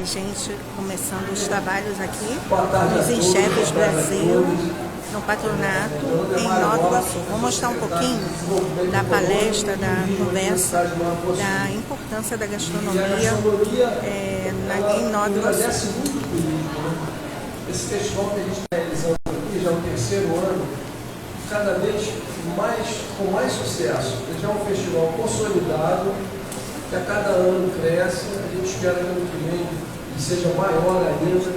gente começando os trabalhos aqui nos Enxertos Brasil, no patronato em Nova Iguaçu. Vou mostrar um pouquinho da palestra, da conversa, da importância da gastronomia em Nova Iguaçu. Esse festival que a gente está realizando aqui já é o terceiro ano, cada vez com mais sucesso. Ele já é um festival consolidado, que a cada ano cresce. A gente espera que ano que vem ele seja maior ainda.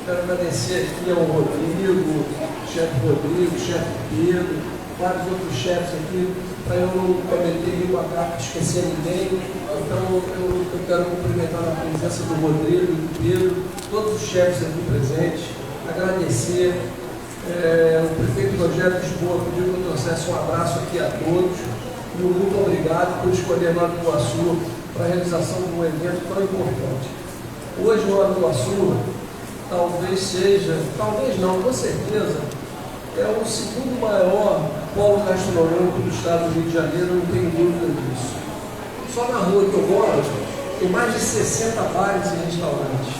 Quero agradecer aqui ao Rodrigo, chefe Rodrigo, chefe Pedro, vários outros chefes aqui, para eu não cometer nenhuma gafe, esquecer ninguém. Então eu quero cumprimentar a presença do Rodrigo e do Pedro, todos os chefes aqui presentes, agradecer. O prefeito Rogério Lisboa pediu que eu trouxesse um abraço aqui a todos. E muito obrigado por escolher Nova Iguaçu para a realização de um evento tão importante. Hoje, Nova Iguaçu talvez seja, talvez não, com certeza, é o segundo maior polo gastronômico do estado do Rio de Janeiro, não tenho dúvida disso. Só na rua que eu moro, tem mais de 60 bares e restaurantes.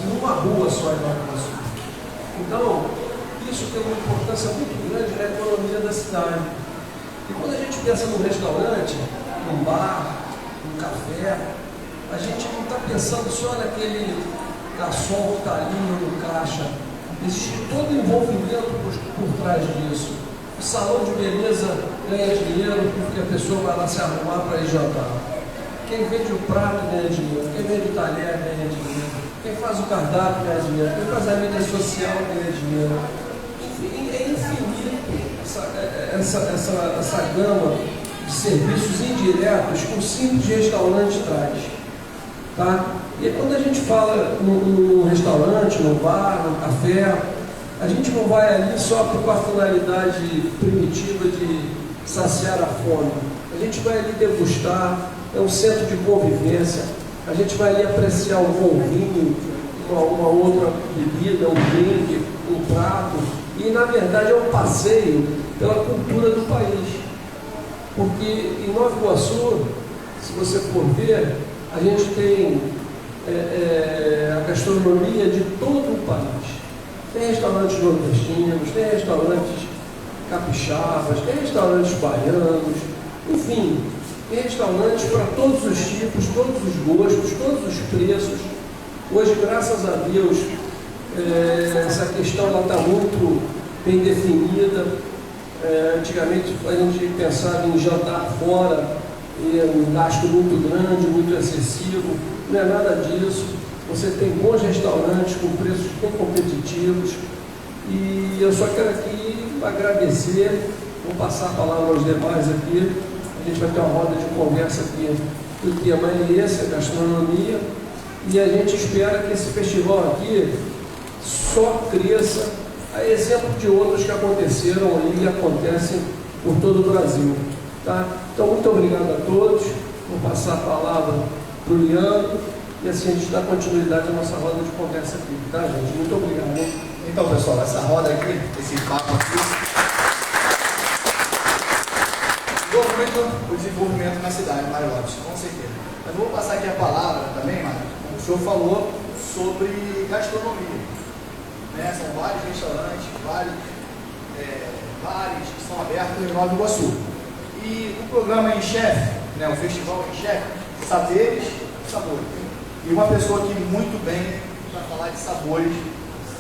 Numa rua só em Nova Iguaçu. Então, isso tem uma importância muito grande na economia da cidade. E quando a gente pensa num restaurante, num bar, num café, a gente não está pensando só naquele garçom que está ali no caixa. Existe todo o envolvimento por trás disso. O salão de beleza ganha dinheiro porque a pessoa vai lá se arrumar para ir jantar. Quem vende o prato ganha dinheiro, quem vende o talher ganha dinheiro, quem faz o cardápio ganha dinheiro, quem faz a mídia social ganha dinheiro. Enfim, é infinito essa gama de serviços indiretos que um simples restaurante traz. Tá? E quando a gente fala no restaurante, no bar, no café, a gente não vai ali só com a finalidade primitiva de saciar a fome. A gente vai ali degustar, é um centro de convivência, a gente vai ali apreciar um bom vinho, uma outra bebida, um drink, um prato, e na verdade é um passeio pela cultura do país. Porque em Nova Iguaçu, se você for ver, a gente tem a gastronomia de todo o país. Tem restaurantes nordestinos, tem restaurantes capixabas, tem restaurantes baianos, enfim, tem restaurantes para todos os tipos, todos os gostos, todos os preços. Hoje, graças a Deus, essa questão está muito bem definida. Antigamente a gente pensava em jantar fora, um gasto muito grande, muito excessivo. Não é nada disso. Você tem bons restaurantes com preços bem competitivos. E eu só quero aqui agradecer, vou passar a palavra aos demais aqui. A gente vai ter uma roda de conversa aqui. O tema é esse, a gastronomia. E a gente espera que esse festival aqui só cresça, a exemplo de outros que aconteceram aí e acontecem por todo o Brasil. Tá? Então, muito obrigado a todos. Vou passar a palavra para o Leandro e assim a gente dá continuidade à nossa roda de conversa aqui. Tá, gente? Muito obrigado. Então, pessoal, essa roda aqui, esse papo aqui, ajudou muito o desenvolvimento na cidade, Mário Lopes, com certeza. Mas vou passar aqui a palavra também, Mário. O senhor falou sobre gastronomia. São vários restaurantes, vários bares que são abertos em Nova Iguaçu. E o programa Em Chefe, o festival Em Chefe, saberes e sabores. E uma pessoa aqui muito bem para falar de sabores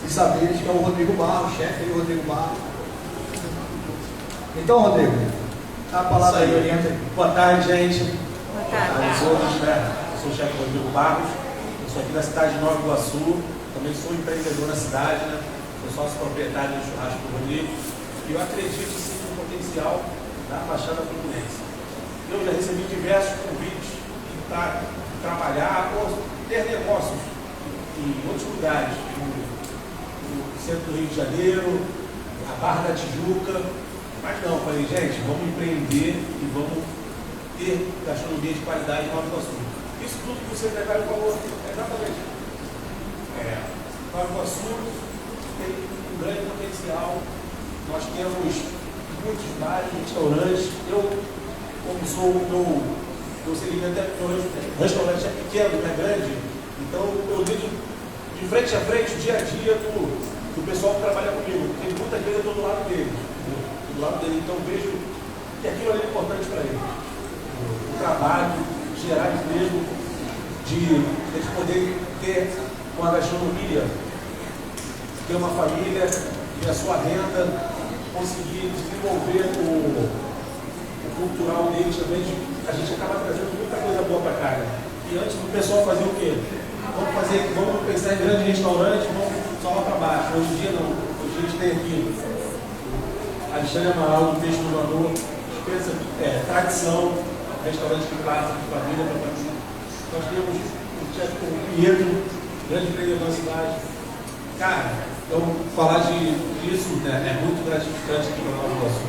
e saberes, que é o Rodrigo Barros, chefe aí, Rodrigo Barros. Então, Rodrigo, a palavra aí, orienta aí. Boa tarde, gente. Boa tarde. Eu sou o chefe Rodrigo Barros, eu sou aqui da cidade de Nova Iguaçu, também sou empreendedor na cidade, sou sócio proprietário do churrasco do Rodrigo, e eu acredito sim no potencial da Baixada Fluminense. Eu já recebi diversos convites para trabalhar ou ter negócios em outros lugares, no centro do Rio de Janeiro, a Barra da Tijuca, mas não, falei, gente, vamos empreender e vamos ter gastronomia de qualidade em Nova Iguaçu. Isso tudo que o secretário falou, exatamente. Nova Iguaçu tem um grande potencial, nós temos muitos bares, restaurantes. Eu, como sou, meu segmento é restaurante é pequeno, não é grande, Então, eu lido de frente a frente, dia a dia, do pessoal que trabalha comigo, porque muitas vezes eu estou do lado dele. Então, vejo que aquilo ali é importante para ele. O trabalho, gerar emprego, de eles poderem ter uma gastronomia, ter uma família e a sua renda, conseguir desenvolver o cultural deles também. A gente acaba trazendo muita coisa boa para cá. E antes o pessoal fazia o quê? Vamos pensar em grande restaurante, vamos só lá para baixo. Hoje em dia não. Hoje a gente tem aqui Alexandre Amaral, do Peixe do Manu, pensa, tradição, restaurante de praça, de família, nós temos o Pietro, grande empreendedor da cidade. Cara, então falar disso, né, é muito gratificante aqui para Nova Iguaçu.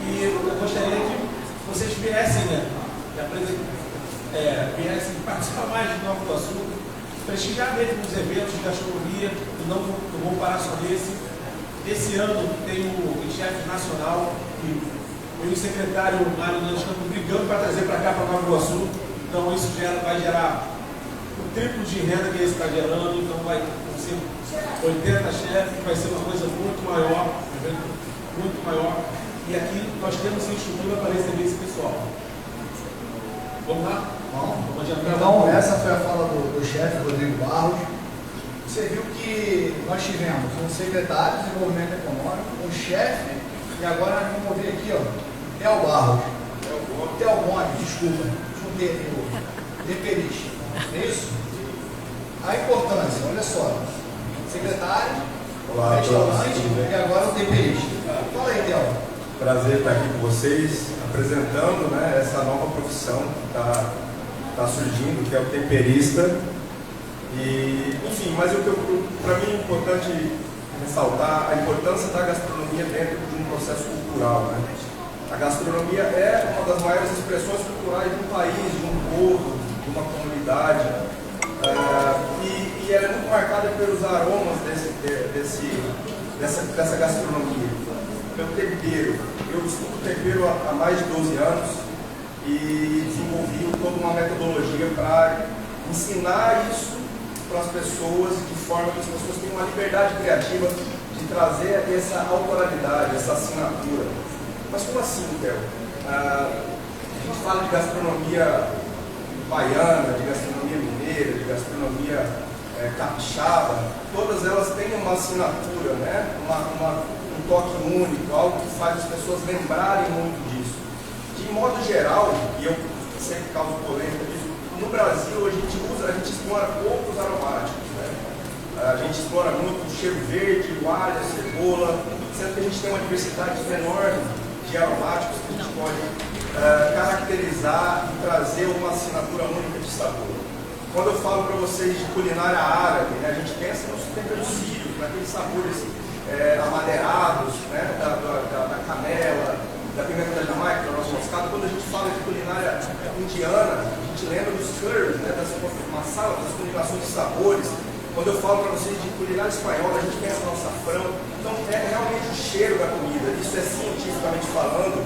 E eu gostaria que vocês viessem, né, viessem participar mais de Nova Iguaçu, prestigiar mesmo os eventos de gastronomia, e não vou parar só nesse. Esse ano tem o chefe nacional, e eu e o secretário Mário, nós estamos brigando para trazer para cá, para Nova Iguaçu. Então isso vai gerar o triplo de renda que esse está gerando, então vai ser 80 chefes, vai ser uma coisa muito maior, muito maior. E aqui nós temos estrutura para receber esse pessoal. Vamos lá? Vamos adiantar. Então, essa foi a fala do chefe, Rodrigo Barros. Você viu que nós tivemos um secretário de desenvolvimento econômico, um chefe, e agora nós vamos ouvir aqui, ó, Theo Barros. Theo Gomes, desculpa, deperista. É isso? A importância, olha só. Secretário, olá, restaurante e agora o deperista. Fala aí, Theo. Prazer estar aqui com vocês, apresentando, né, essa nova profissão que está surgindo, que é o temperista. E, enfim, mas para mim é importante ressaltar a importância da gastronomia dentro de um processo cultural, né? A gastronomia é uma das maiores expressões culturais de um país, de um povo, de uma comunidade, e ela é muito marcada pelos aromas dessa gastronomia. Meu tempero, eu estudo tempero há mais de 12 anos e desenvolvi toda uma metodologia para ensinar isso para as pessoas, de forma que as pessoas tenham uma liberdade criativa de trazer essa autoralidade, essa assinatura. Mas como assim, Theo? A gente fala de gastronomia baiana, de gastronomia mineira, de gastronomia capixaba, todas elas têm uma assinatura, né? Um toque único, algo que faz as pessoas lembrarem muito disso. De modo geral, e eu sempre causo polêmica disso, no Brasil a gente explora poucos aromáticos, né? A gente explora muito o cheiro verde, o alho, a cebola, sendo que a gente tem uma diversidade enorme de aromáticos que a gente pode caracterizar e trazer uma assinatura única de sabor. Quando eu falo para vocês de culinária árabe, né, a gente pensa nos temperos sírios, naqueles sabores amadeirados, né, da canela, da pimenta da Jamaica, da nossa moscada. Quando a gente fala de culinária indiana, a gente lembra dos curries, né, das combinações de sabores. Quando eu falo para vocês de culinária espanhola, a gente pensa no açafrão. Então é realmente o cheiro da comida. Isso é cientificamente falando.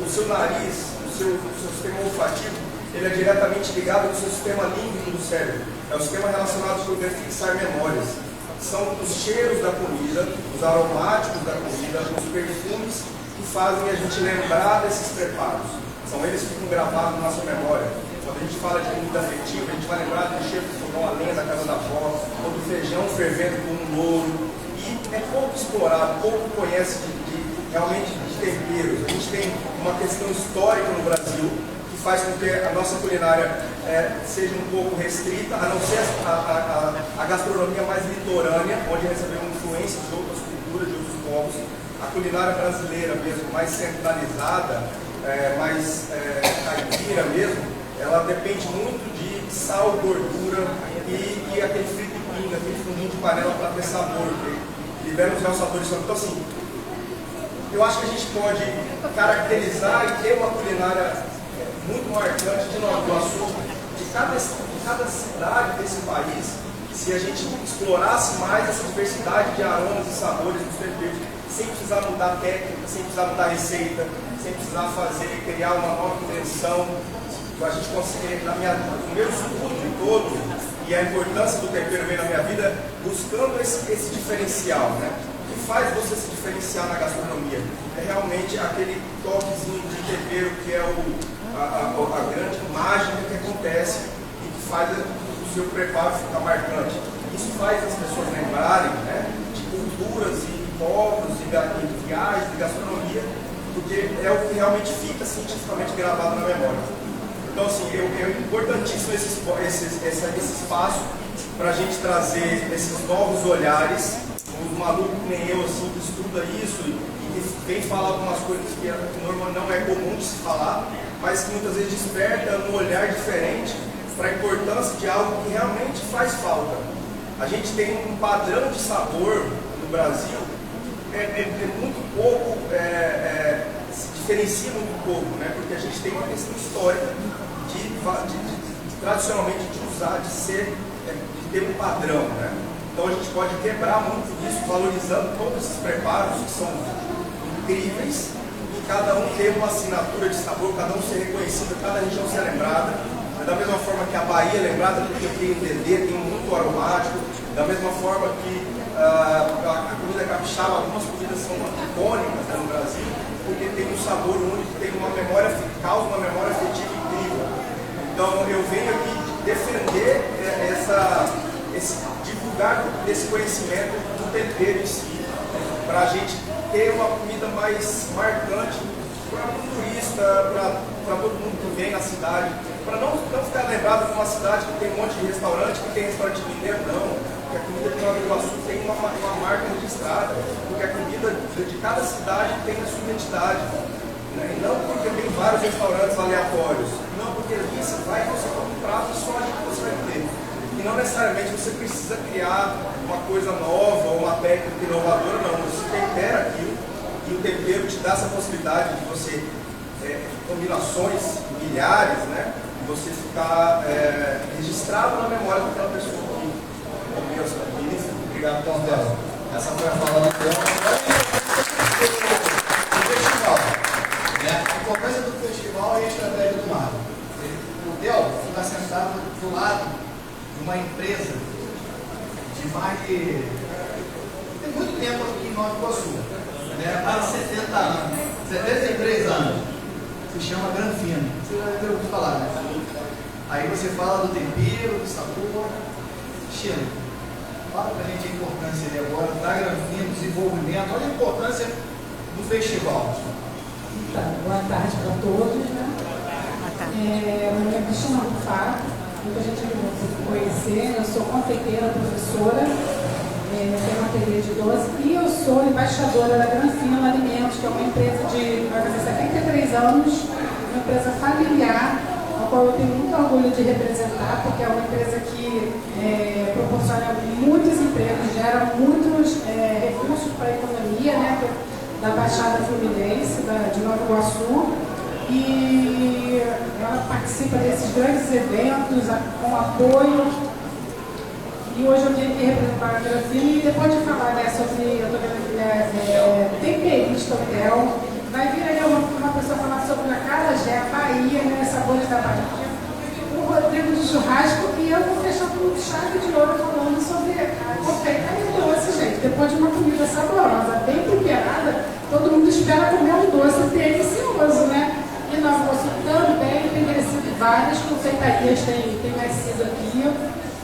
O seu nariz, o seu sistema olfativo, ele é diretamente ligado com o seu sistema límbico do cérebro. É o sistema relacionado ao poder fixar memórias. São os cheiros da comida, os aromáticos da comida, os perfumes que fazem a gente lembrar desses preparos. São eles que ficam gravados na nossa memória. Quando a gente fala de comida afetiva, a gente vai lembrar do cheiro do fogão a lenha da casa da avó, ou do feijão fervendo com um louro. E é pouco explorado, pouco conhece realmente de temperos. A gente tem uma questão histórica no Brasil que faz com que a nossa culinária seja um pouco restrita, a não ser a gastronomia mais litorânea, onde recebemos influências de outras culturas, de outros povos. A culinária brasileira mesmo, mais centralizada, mais caipira mesmo, ela depende muito de sal, gordura e aquele frito de pinga, aquele fundinho de panela para ter sabor, que libera os realçadores. Então assim, eu acho que a gente pode caracterizar e ter uma culinária muito marcante de Nova Iguaçu, de cada cidade desse país, se a gente explorasse mais essa diversidade de aromas e sabores dos temperos, sem precisar mudar técnica, sem precisar mudar receita, sem precisar criar uma nova invenção. a gente consegue, no meu estudo todo, e a importância do tempero vem na minha vida, buscando esse diferencial, né? O que faz você se diferenciar na gastronomia? É realmente aquele toquezinho de tempero que é a grande mágica que acontece e que faz o seu preparo ficar marcante. Isso faz as pessoas lembrarem, né, de culturas e povos e viagens de gastronomia, porque é o que realmente fica cientificamente gravado na memória. Então, assim, é importantíssimo esse espaço para a gente trazer esses novos olhares. Um maluco que nem eu, assim, que estuda isso e que vem falar algumas coisas que não é comum de se falar, mas que muitas vezes desperta um olhar diferente para a importância de algo que realmente faz falta. A gente tem um padrão de sabor no Brasil que é muito pouco, se diferencia muito pouco, né? Porque a gente tem uma questão histórica tradicionalmente de ter um padrão, né? Então a gente pode quebrar muito disso, valorizando todos esses preparos que são incríveis, e cada um ter uma assinatura de sabor, cada um ser reconhecido, cada região ser lembrada. Da mesma forma que a Bahia é lembrada porque tem um dedê, tem muito aromático, da mesma forma que a comida capixaba, algumas comidas são icônicas, né, no Brasil, porque tem um sabor único, tem uma memória, causa uma memória afetiva incrível. Então eu venho aqui defender divulgar desse conhecimento do tempero em si, para a gente ter uma comida mais marcante para o turista, para todo mundo que vem na cidade, para não ficar lembrado de uma cidade que tem um monte de restaurante, que tem restaurante mineiro, não, porque a comida de Nova Iguaçu tem uma marca registrada, porque a comida de cada cidade tem a sua identidade, né? E não porque tem vários restaurantes aleatórios, não, porque ali você vai e você come um prato só de que você vai ter. E não necessariamente você precisa criar uma coisa nova ou uma técnica inovadora, não. Você tempera aquilo e o tempero te dá essa possibilidade de você, combinações milhares, né? E você ficar registrado na memória daquela pessoa que comeu essa comida. Obrigado, Tom. Essa foi a fala do festival. A importância do festival e a estratégia do Mário. O Theo está sentado do lado de uma empresa de mais de... tem muito tempo aqui em Nova Iguaçu, né? Mais de 70 anos, 73 anos, se chama Granfino. Você já deve ouvir falar, né? Aí você fala do tempero, do sabor. Chino, fala pra gente a importância ali agora da Granfino, desenvolvimento, olha a importância do festival. Tá, boa tarde para todos, né? Meu nome é Cristina Rufá, muita gente não se conhecer, eu sou confeiteira, professora, tenho uma ateliê de doce e eu sou embaixadora da Granfino Alimentos, que é uma empresa vai fazer 73 anos, uma empresa familiar, a qual eu tenho muito orgulho de representar, porque é uma empresa que proporciona muitos empregos, gera muitos recursos para a economia, né, da Baixada Fluminense, de Nova Iguaçu, e ela participa desses grandes eventos com apoio. E hoje eu vim aqui representar a Granfino e depois de falar sobre, eu estou vendo temperista, vai vir aí uma pessoa falar sobre a acarajé, a Bahia, né, sabores da Bahia, o Rodrigo de churrasco, e eu vou fechar com chave de ouro falando sobre a confeitaria doce, gente. Depois de uma comida saborosa, bem temperada, todo mundo espera comer um doce delicioso, né? E Nova Iguaçu também tem merecido várias confeitarias, tem nascido aqui.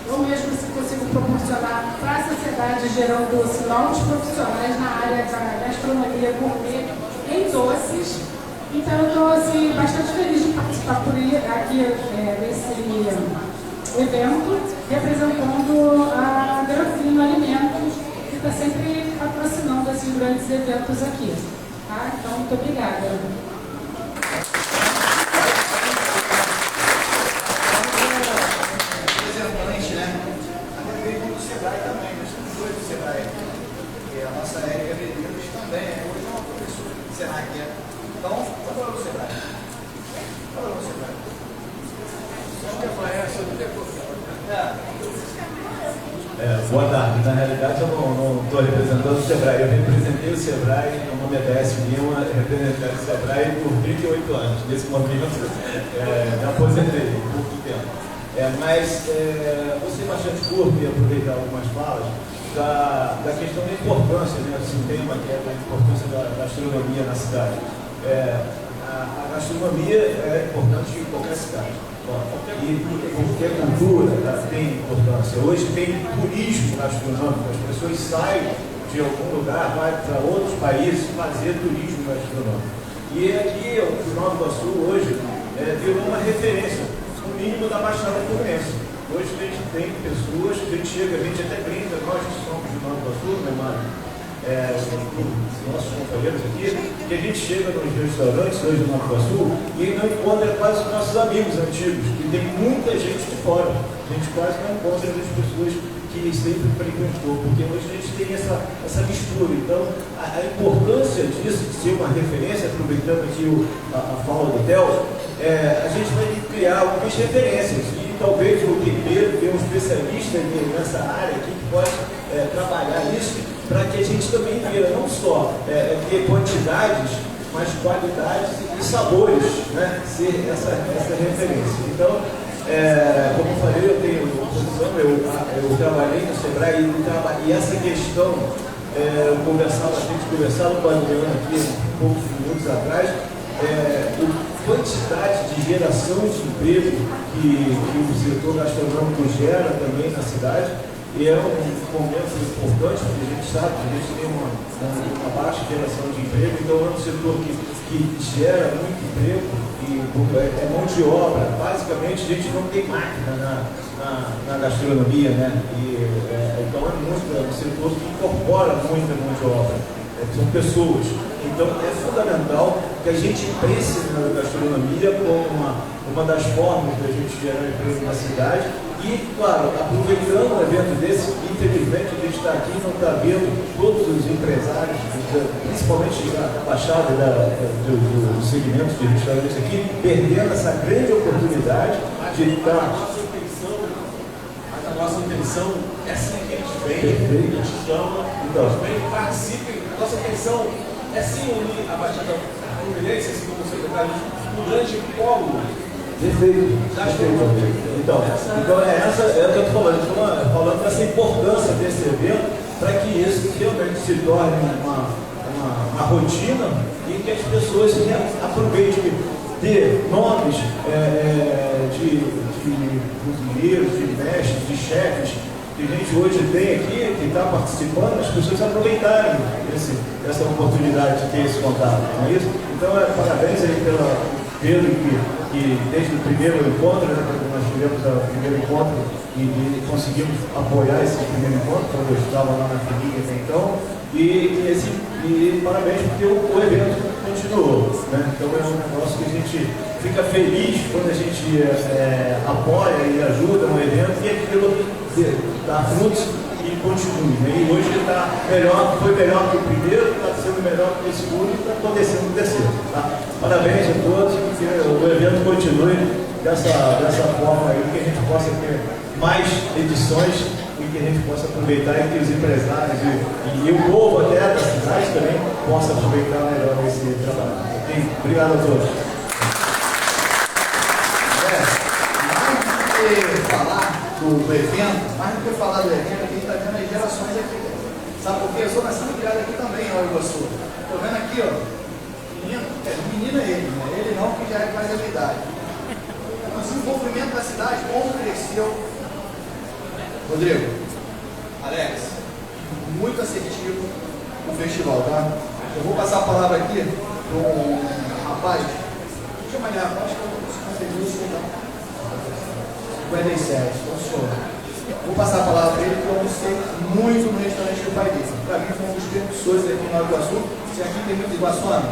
Eu mesmo consigo proporcionar para a sociedade gerando doce novos profissionais na área da gastronomia gourmet em doces. Então eu estou assim, bastante feliz de participar aqui nesse evento, representando a Granfino Alimentos, que está sempre patrocinando esses grandes eventos aqui. Tá? Então, muito obrigada. Representante, né? Até veio do Sebrae também, nós somos dois do Sebrae. E a nossa Érica Medeiros também, hoje é uma professora do Senac. Então, fala do Sebrae. Fala do Sebrae. Só que conhece, eu não tenho Boa tarde. Na realidade, eu não estou representando o Sebrae. Eu representei o Sebrae, meu nome é DS Lima, representei o Sebrae por 38 anos. Nesse momento, me aposentei por pouco tempo. Mas vou ser bastante curto e aproveitar algumas falas da questão da importância, né, assim, tema que é da importância da gastronomia na cidade. A gastronomia é importante em qualquer cidade. E porque a cultura tem importância. Hoje tem turismo gastronômico, as pessoas saem de algum lugar, vai para outros países fazer turismo gastronômico. E aqui, o Nova Iguaçu hoje virou uma referência, no mínimo da Baixada Fluminense. Hoje a gente tem pessoas, a gente até brinca, nós que somos de Nova Iguaçu, né, Mário? Nossos companheiros aqui, que a gente chega nos restaurantes hoje do Nova Iguaçu e não encontra quase os nossos amigos antigos, e tem muita gente de fora. A gente quase não encontra as pessoas que sempre frequentou, porque hoje a gente tem essa mistura. Então, a importância disso, de ser uma referência, aproveitando aqui a fala do Theo, a gente vai criar algumas referências, e talvez o tempero, ter um especialista nessa área aqui que pode trabalhar isso, para que a gente também queira não só ter quantidades, mas qualidades e sabores, né? Ser essa referência. Então, como eu falei, eu tenho posição, eu trabalhei no Sebrae e essa questão, eu conversava com a Adriana aqui um poucos minutos atrás, a quantidade de geração de emprego que o setor gastronômico gera também na cidade. E é um momento importante, porque a gente sabe que a gente tem uma baixa geração de emprego, então é um setor que gera muito emprego e é mão de obra. Basicamente, a gente não tem máquina na gastronomia, né? Então é um setor que incorpora muita mão de obra. São pessoas. Então é fundamental que a gente pense na gastronomia como uma das formas da gente gerar emprego na cidade. E, claro, aproveitando um evento desse, infelizmente a gente está aqui e não está vendo todos os empresários, principalmente da Baixada do segmento de restaurantes aqui, perdendo essa grande oportunidade de estar. A nossa intenção é assim que eles vêm, a gente chama, eles vêm, participem. Nossa intenção é sim unir a Baixada Fluminense, assim como o secretário, um grande polo. Perfeito. Então essa é o que eu estou falando dessa importância desse evento, para que isso realmente se torne uma rotina e que as pessoas aproveitem ter nomes de cozinheiros, de mestres, de chefes, que a gente hoje tem aqui, que está participando, as pessoas aproveitarem essa oportunidade de ter esse contato, não é isso? Então, parabéns aí pelo Pedro, que desde o primeiro encontro, né, quando nós tivemos o primeiro encontro e conseguimos apoiar esse primeiro encontro, quando eu estava lá na FINIC até então, e parabéns porque o evento continuou, né? Então é um negócio que a gente fica feliz quando a gente apoia e ajuda um evento e aquilo dá frutos e continue, né? E hoje está melhor, foi melhor que o primeiro, está sendo melhor que o segundo e está acontecendo o terceiro. Tá? Parabéns a todos, que o evento continue dessa forma aí, que a gente possa ter mais edições e que a gente possa aproveitar e que os empresários e o povo até da cidade também possa aproveitar melhor esse trabalho. Okay? Obrigado a todos. Mais do que falar do evento, mais do que falar do evento, a gente está vendo as gerações aqui. Sabe por quê? Eu sou nascido e criado aqui também, em Nova Iguaçu. Estou vendo aqui, ó, menino é ele, né? Ele não, que já é mais da minha idade. O desenvolvimento da cidade, como cresceu. Rodrigo, Alex, muito assertivo o festival, tá? Eu vou passar a palavra aqui para um rapaz, chama ele rapaz, que eu não sei, 57, então senhor. Vou passar a palavra para ele, porque eu almocei muito no restaurante do pai dele. Para mim foi um dos precursores aqui em Nova Iguaçu. Se aqui tem muito iguaçuano,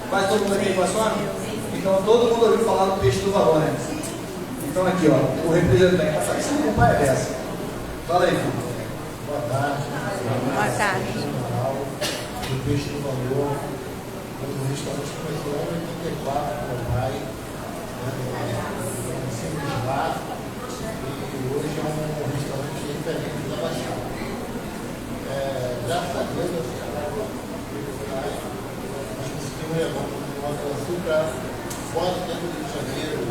quase todo mundo aqui é iguaçuano? Então todo mundo ouviu falar do peixe do valor, né? Então aqui, ó, o representante. Isso não pai é dessa. Fala aí, filho. Boa tarde. Boa tarde. O peixe do valor, o restaurante começou em 84 com o pai, em cima de lá, e hoje é um restaurante diferente da Baixada. fora, dentro do Rio de Janeiro,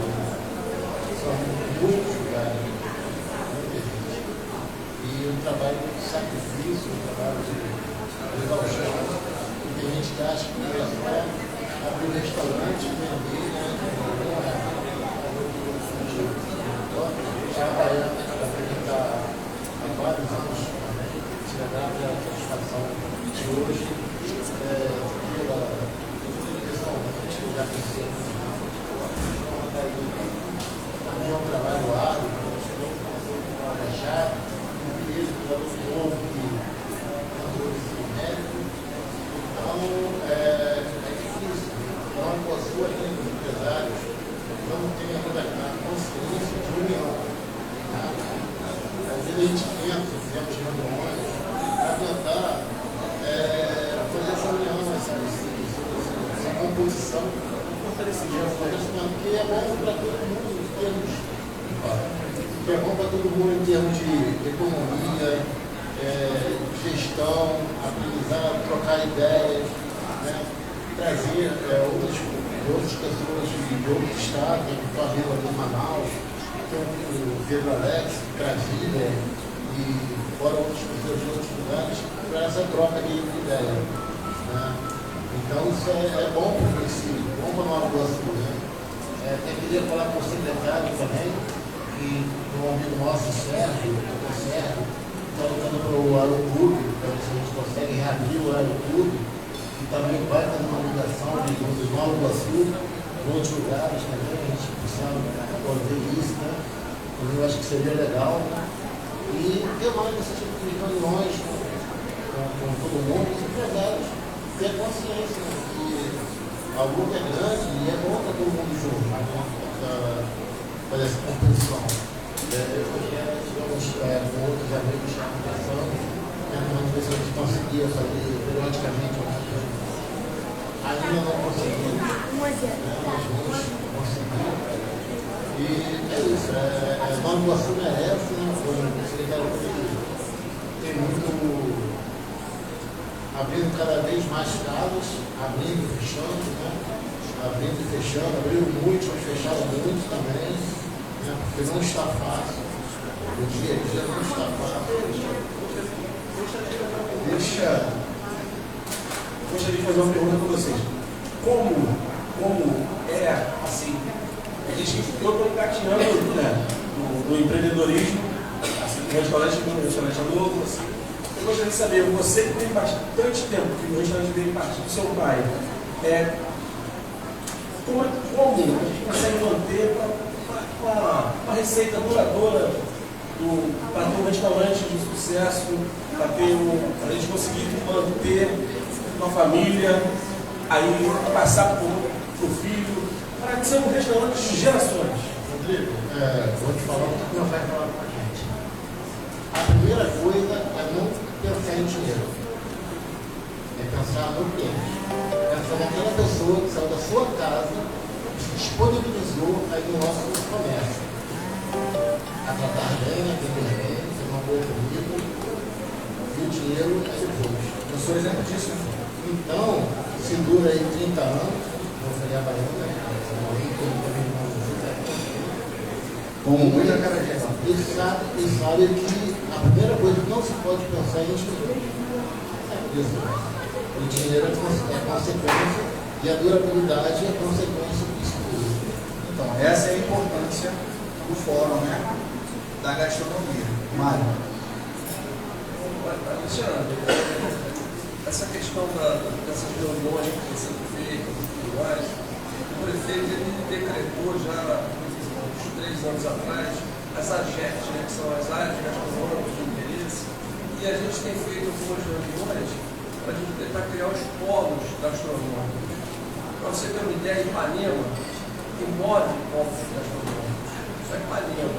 são muitos lugares, muita gente. E um trabalho de sacrifício, um trabalho de exaustão. E tem gente que acha que é só abrir um restaurante e vender, né? Não é. Trabalhando para há vários anos também, chegar à satisfação de hoje, pessoalmente, já pensei também é um trabalho árduo, planejado, mesmo para o povo que andou esse mérito. Então, é difícil. Nós, com a sua linha de empresários, não tem a consciência de união. Às vezes a gente pensa, fizemos reuniões para tentar fazer essa união, essa composição, que é bom para todo mundo em termos que é bom para todo mundo em termos de economia, gestão, aprendizado, trocar ideias, né? Trazer outras pessoas de outros estados, né? Que estão vindo aqui em Manaus, tem o Pedro Alex, Brasília e fora outras pessoas de outros lugares, para essa troca de ideias. Né? Então isso é bom para o município, bom para o Nova Iguaçu. Né? Até queria falar com o secretário também, e um amigo nosso, Sérgio, está lutando para o Aeroclube, para ver se a gente consegue reabrir o Aeroclube, e também vai fazer uma ligação de Nova Iguaçu, de outros lugares também, a gente precisa poder isso, né? Eu acho que seria legal. E ter mais esse tipo de reuniões com todo mundo, os empresários, ter consciência, né? Que a luta é grande e é bom para todo mundo junto, fazer essa composição. Tivemos com outros amigos já conversando, vamos ver se a gente conseguia fazer periodicamente uma reunião. Ainda não conseguimos, mas vamos conseguir. E é isso, Nova Iguaçu merece, né? O secretário tem muito, abrindo cada vez mais casas, abrindo e fechando, né? Abrindo e fechando, abriu muitos, mas fecharam muitos também, né? Porque não está fácil, o dia a dia não está fácil. Gostaria de fazer uma pergunta para vocês. Como é assim? Eu estou engatinhando, né, no empreendedorismo, assim, no restaurante novo, assim. Eu gostaria de saber, você que tem bastante tempo, que o restaurante veio partir do seu pai, como a gente consegue manter uma receita duradoura para ter um restaurante de sucesso, para a gente conseguir manter uma família, aí passar para o filho, para ser um restaurante de gerações? Rodrigo, vou te falar o que meu pai falava com a gente. A primeira coisa é não pensar em dinheiro. É pensar no cliente. Pensar naquela pessoa que saiu da sua casa e se disponibilizou aí no nosso comércio. A tratar bem, a atender bem, ter uma boa comida, e o dinheiro é depois. Eu sou exemplo disso. Então, se dura aí 30 anos, vou fazer a baiana, com muita cara de e sabe que a primeira coisa que não se pode pensar é em dinheiro. O dinheiro é consequência e a durabilidade é consequência disso tudo. Então, essa é a importância do fórum, né? Da gastronomia. Mário. Luciano, essa questão dessas reuniões que você fez, o prefeito ele decretou já uns 3 anos atrás as AGERs, né, que são as áreas gastronômicas de interesse, e a gente tem feito algumas reuniões para a gente tentar criar os polos gastronômicos. Para você ter uma ideia, Ipanema tem 9 polos gastronômicos. Isso é Ipanema.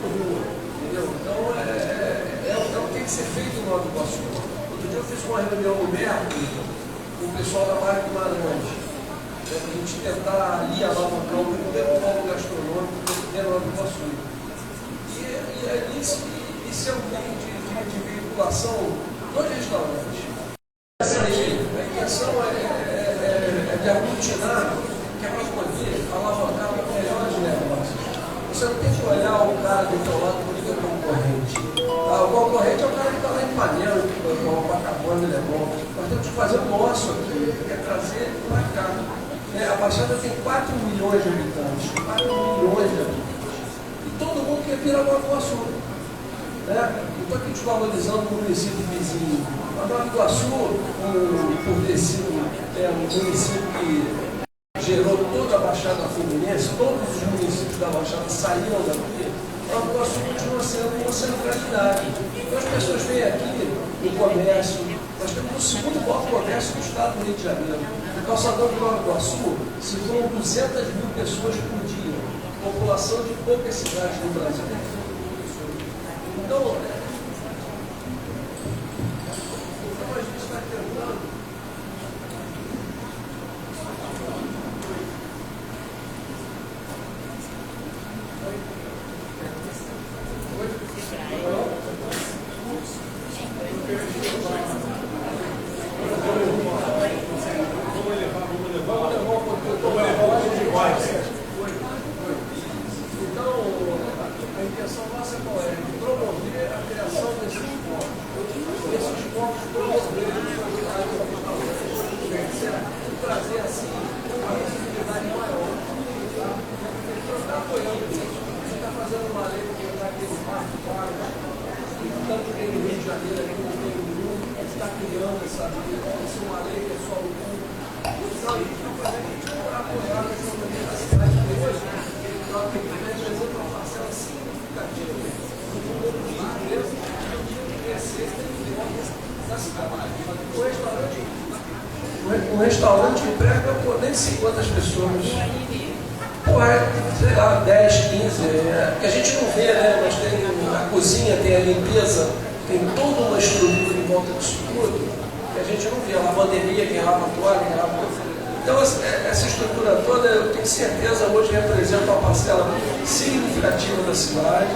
Entendeu? Então, é o que tem que ser feito em Nova Iguaçu. Outro dia eu fiz uma reunião no Merco com o pessoal da Mário Guimarães, para a gente tentar ali alavancar o primeiro polo gastronômico de Nova Iguaçu. E ali esse ambiente de veiculação dos restaurantes. A intenção é de aglutinar, que é para poder falar Você não tem que olhar o cara do teu lado como que é concorrente. O concorrente é o cara que está lá em Panela, que o Pacabana, ele é bom. Nós temos que fazer o nosso aqui, que é trazer para cá. A Baixada tem 4 milhões de habitantes. 4 milhões de habitantes. E todo mundo quer vir a Nova Iguaçu. Não estou aqui desvalorizando o município vizinho. A Nova Iguaçu, por ter sido um município que gerou toda a Baixada Fluminense, todos os municípios da Baixada saíram daqui, a Nova Iguaçu continua sendo uma centralidade. Então as pessoas vêm aqui no comércio, nós temos o segundo maior comércio do estado do Rio de Janeiro. No calçadão de Nova Iguaçu circulam 200 mil pessoas por dia, população de poucas cidades do Brasil. Então, a gente está tentando. Um restaurante emprega nem sei quantas pessoas. Sei lá, 10, 15. Que a gente não vê, né? Mas tem a cozinha, tem a limpeza, tem toda uma estrutura em volta disso tudo que a gente não vê. A lavanderia, quem lava a toalha, quem lava a... Então, essa estrutura toda, eu tenho certeza, hoje representa uma parcela significativa da cidade.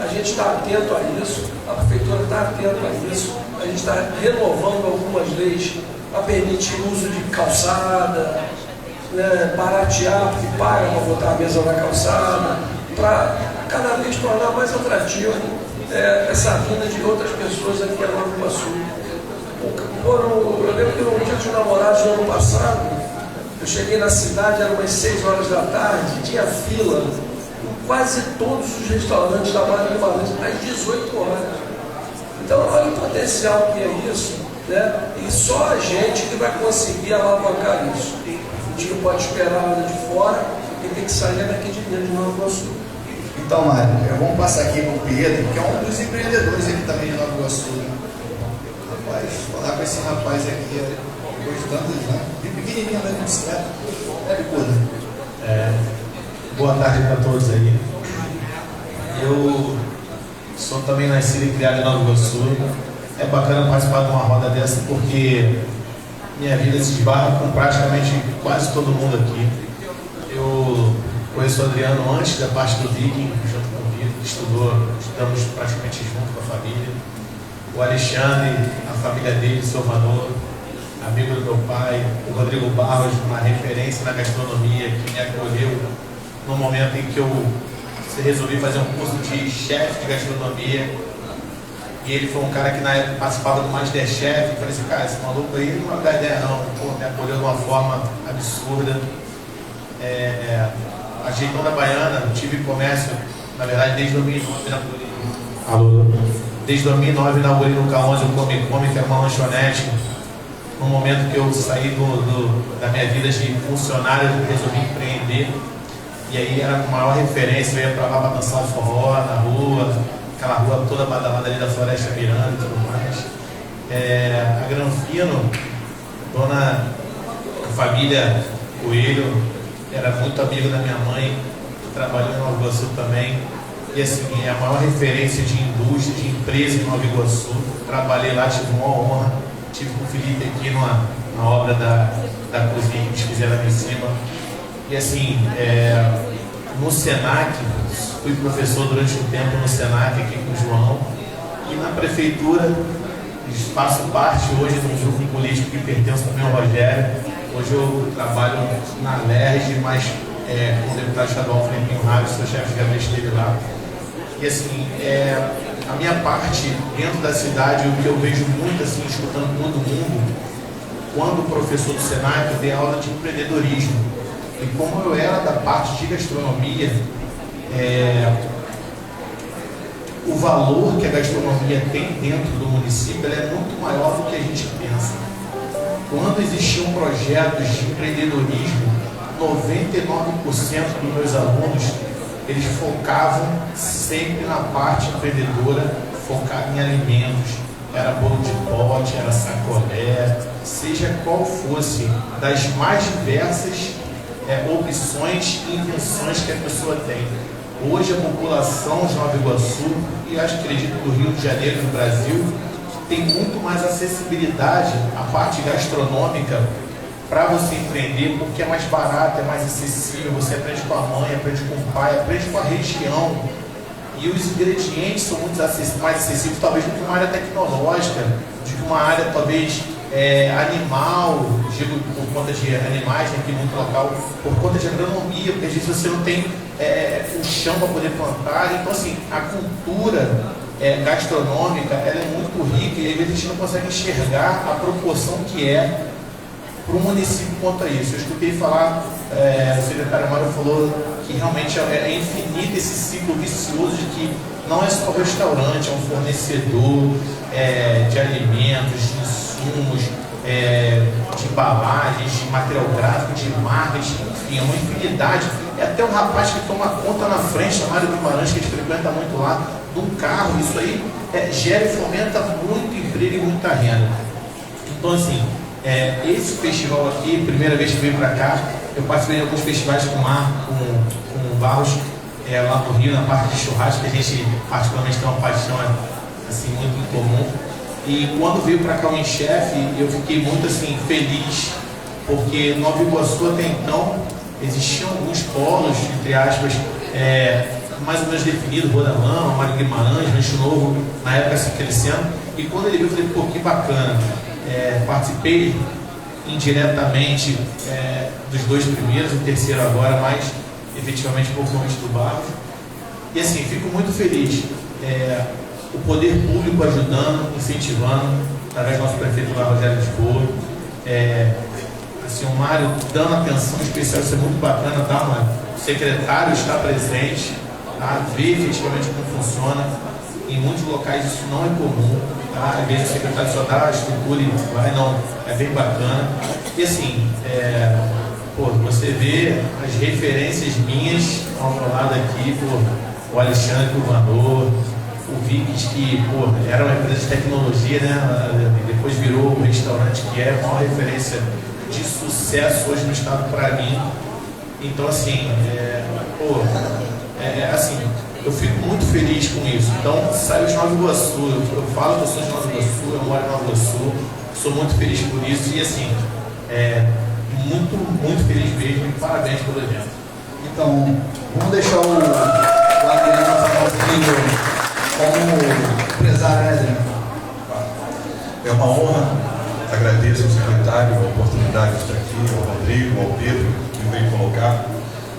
A gente está atento a isso, a prefeitura está atenta a isso, a gente está renovando algumas leis para permitir o uso de calçada, baratear, porque paga para botar a mesa na calçada, para cada vez tornar mais atrativo essa vinda de outras pessoas aqui a Nova Iguaçu. Eu lembro que no Dia dos Namorados do ano passado, eu cheguei na cidade, eram umas 6 horas da tarde, tinha fila em quase todos os restaurantes da Barra de Valência, às 18 horas. Então, olha o potencial que é isso, né? E só a gente que vai conseguir alavancar isso. A gente não pode esperar nada de fora, quem tem que sair é daqui de dentro de Nova Iguaçu. Então, Mário, vamos passar aqui com o Pedro, que é um dos empreendedores aqui também de Nova Iguaçu. Rapaz, falar com esse rapaz aqui, depois de tantos anos, bem pequenininho, andando de bicicleta, boa tarde para todos aí. Eu sou também nascido e criado em Nova Iguaçu. É bacana participar de uma roda dessa porque minha vida se esbarra com praticamente quase todo mundo aqui. Eu conheço o Adriano antes da parte do Viking, junto com o Vitor, estudamos praticamente junto com a família. O Alexandre, a família dele, Salvador, amigo do meu pai. O Rodrigo Barros, uma referência na gastronomia, que me acolheu no momento em que eu resolvi fazer um curso de chefe de gastronomia. E ele foi um cara que na época participava do Masterchef. Eu falei assim, cara, esse maluco aí não vai dar ideia não. Pô, me acolheu de uma forma absurda. Ajeitão da Baiana, tive comércio, na verdade, desde 2009 na Alô. Desde 2009 inaugurei no K11 o Come, que é uma lanchonete. No momento que eu saí da minha vida de funcionário, eu resolvi empreender. E aí era a maior referência, eu ia pra lá para dançar o forró na rua, aquela rua toda badalada ali da Floresta Miranda e tudo mais. A Granfino, dona da família Coelho, era muito amigo da minha mãe, trabalhou em Nova Iguaçu também. E assim, é a maior referência de indústria, de empresa em Nova Iguaçu. Trabalhei lá, tive uma honra. Tive com o Felipe aqui na obra da cozinha que eles fizeram ali em cima. E assim, no Senac, fui professor durante um tempo no Senac aqui com o João. E na prefeitura, faço parte hoje de um grupo político que pertence também ao Rogério. Hoje eu trabalho na LERJ, mas com o deputado estadual Felipinho Ramos, seu chefe de gabinete esteve lá. E assim, a minha parte dentro da cidade, o que eu vejo muito assim, escutando todo mundo, quando o professor do Senac dei aula de empreendedorismo, e como eu era da parte de gastronomia, o valor que a gastronomia tem dentro do município é muito maior do que a gente pensa. Quando existiam projetos de empreendedorismo, 99% dos meus alunos, eles focavam sempre na parte empreendedora, focado em alimentos, era bolo de pote, era sacolé, seja qual fosse, das mais diversas opções e invenções que a pessoa tem. Hoje a população de Nova Iguaçu, e acho que acredito do Rio de Janeiro, no Brasil, tem muito mais acessibilidade à parte gastronômica para você empreender, porque é mais barato, é mais acessível, você aprende com a mãe, aprende com o pai, aprende com a região, e os ingredientes são muito mais acessíveis, talvez do que uma área tecnológica, do que uma área talvez animal, digo por conta de animais aqui no local, por conta de agronomia, porque às vezes você não tem o chão para poder plantar. Então assim, a cultura gastronômica, ela é muito rica, e às vezes a gente não consegue enxergar a proporção que é para o município quanto a isso. Eu escutei falar, o secretário Mário falou que realmente é infinito esse ciclo vicioso de que não é só restaurante, é um fornecedor de alimentos, de insumos, de embalagens, de material gráfico, de marcas, enfim, é uma infinidade. É até um rapaz que toma conta na frente, chamado Guimarães, que a gente frequenta muito lá, de um carro. Isso aí gera e fomenta muito emprego e muita renda. Então assim, esse festival aqui, primeira vez que veio para cá, eu participei de alguns festivais com o Barros, lá no Rio, na parte de churrasco, que a gente particularmente tem uma paixão assim, muito em comum. E quando veio para cá o Enchef, eu fiquei muito assim, feliz, porque Nova Iguaçu até então existiam alguns polos, entre aspas, mais ou menos definidos, Rua da Lama, Mário Guimarães, Rancho Novo, na época se crescendo. E quando ele veio, eu falei, pô, que bacana. Participei indiretamente dos dois primeiros, o terceiro agora, mas efetivamente pouco antes do Barros. E assim, fico muito feliz. O poder público ajudando, incentivando, através do nosso prefeito lá, Rogério Lisboa. Assim, o Mário dando atenção especial, isso é muito bacana, tá, Mário? O secretário está presente, tá? Vê efetivamente como funciona. Em muitos locais isso não é comum, tá? Às vezes o secretário só dá a estrutura e vai, não, é bem bacana. E assim, você vê as referências minhas ao meu lado aqui, o Alexandre Curvador, o Vickers, que era uma empresa de tecnologia, né? Depois virou um restaurante que é uma referência de sucesso hoje no estado para mim. Então assim, assim, eu fico muito feliz com isso. Então, saio de Nova Iguaçu, eu falo que eu sou de Nova Iguaçu, eu moro em Nova Iguaçu, sou muito feliz por isso e assim, muito, muito feliz mesmo, e parabéns pelo evento. Então, vamos deixar o Adriano falar um pouquinho como empresário, né, Adriano? É uma honra, agradeço ao secretário a oportunidade de estar aqui, ao Rodrigo, ao Pedro, que me veio colocar.